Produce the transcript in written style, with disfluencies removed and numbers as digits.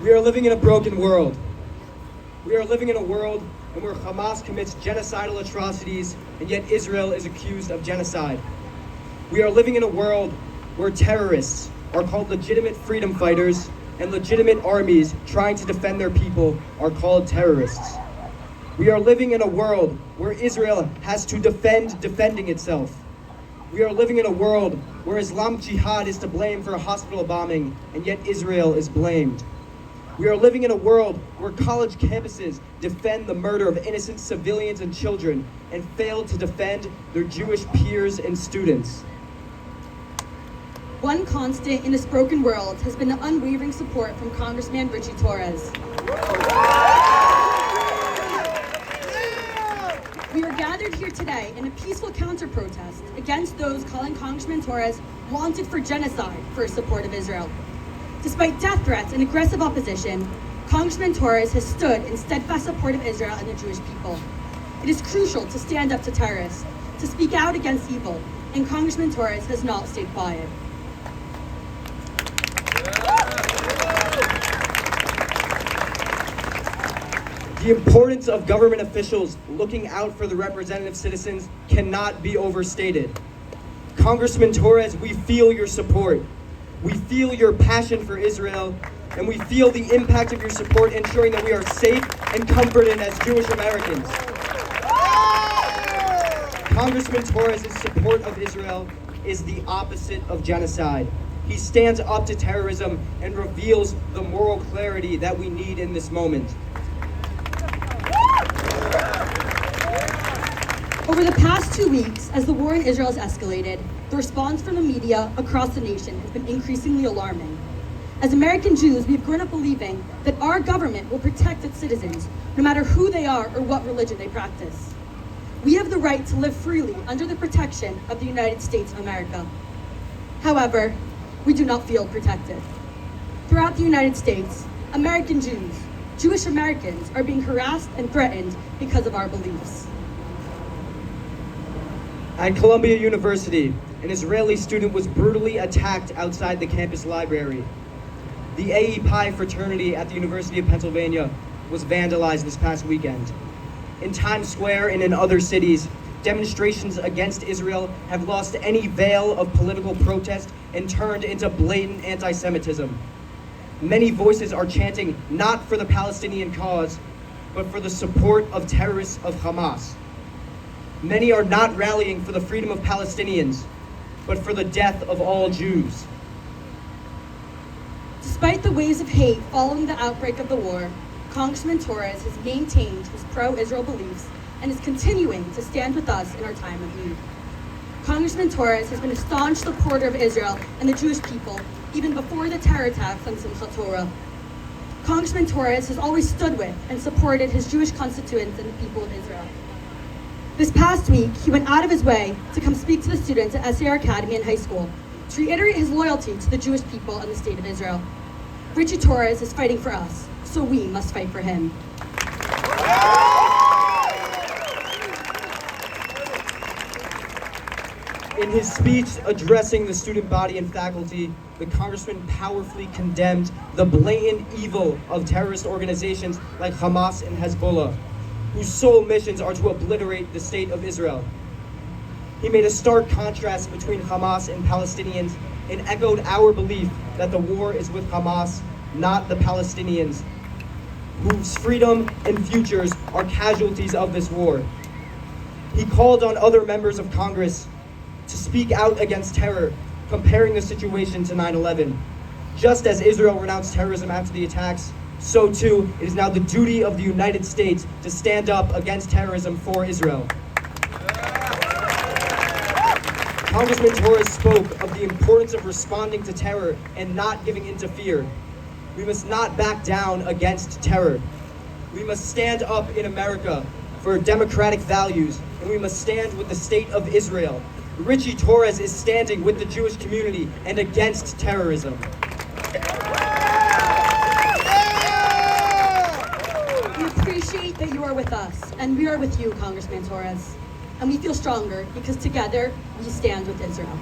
We are living in a broken world. We are living in a world where Hamas commits genocidal atrocities, and yet Israel is accused of genocide. We are living in a world where terrorists are called legitimate freedom fighters, and legitimate armies trying to defend their people are called terrorists. We are living in a world where Israel has to defend defending itself. We are living in a world where Islamic Jihad is to blame for a hospital bombing, and yet Israel is blamed. We are living in a world where college campuses defend the murder of innocent civilians and children and fail to defend their Jewish peers and students. One constant in this broken world has been the unwavering support from Congressman Ritchie Torres. We are gathered here today in a peaceful counter-protest against those calling Congressman Torres wanted for genocide for his support of Israel. Despite death threats and aggressive opposition, Congressman Torres has stood in steadfast support of Israel and the Jewish people. It is crucial to stand up to terrorists, to speak out against evil, and Congressman Torres has not stayed quiet. The importance of government officials looking out for the representative citizens cannot be overstated. Congressman Torres, we feel your support. We feel your passion for Israel, and we feel the impact of your support ensuring that we are safe and comforted as Jewish Americans. Congressman Torres' support of Israel is the opposite of genocide. He stands up to terrorism and reveals the moral clarity that we need in this moment. Over the past 2 weeks, as the war in Israel has escalated, the response from the media across the nation has been increasingly alarming. As American Jews, we've grown up believing that our government will protect its citizens, no matter who they are or what religion they practice. We have the right to live freely under the protection of the United States of America. However, we do not feel protected. Throughout the United States, American Jews, Jewish Americans, are being harassed and threatened because of our beliefs. At Columbia University, an Israeli student was brutally attacked outside the campus library. The AE Pi fraternity at the University of Pennsylvania was vandalized this past weekend. In Times Square and in other cities, demonstrations against Israel have lost any veil of political protest and turned into blatant anti-Semitism. Many voices are chanting not for the Palestinian cause, but for the support of terrorists of Hamas. Many are not rallying for the freedom of Palestinians, but for the death of all Jews. Despite the waves of hate following the outbreak of the war, Congressman Torres has maintained his pro-Israel beliefs and is continuing to stand with us in our time of need. Congressman Torres has been a staunch supporter of Israel and the Jewish people even before the terror attacks on Simchat Torah. Congressman Torres has always stood with and supported his Jewish constituents and the people of Israel. This past week, he went out of his way to come speak to the students at SAR Academy and High School to reiterate his loyalty to the Jewish people and the state of Israel. Ritchie Torres is fighting for us, so we must fight for him. In his speech addressing the student body and faculty, the congressman powerfully condemned the blatant evil of terrorist organizations like Hamas and Hezbollah, whose sole missions are to obliterate the state of Israel. He made a stark contrast between Hamas and Palestinians and echoed our belief that the war is with Hamas, not the Palestinians, whose freedom and futures are casualties of this war. He called on other members of Congress to speak out against terror, comparing the situation to 9/11. Just as Israel renounced terrorism after the attacks, so too it is now the duty of the United States to stand up against terrorism for Israel. Congressman Torres spoke of the importance of responding to terror and not giving in to fear. We must not back down against terror. We must stand up in America for democratic values, and we must stand with the state of Israel. Ritchie Torres is standing with the Jewish community and against terrorism. We appreciate that you are with us, and we are with you, Congressman Torres. And we feel stronger because together we stand with Israel.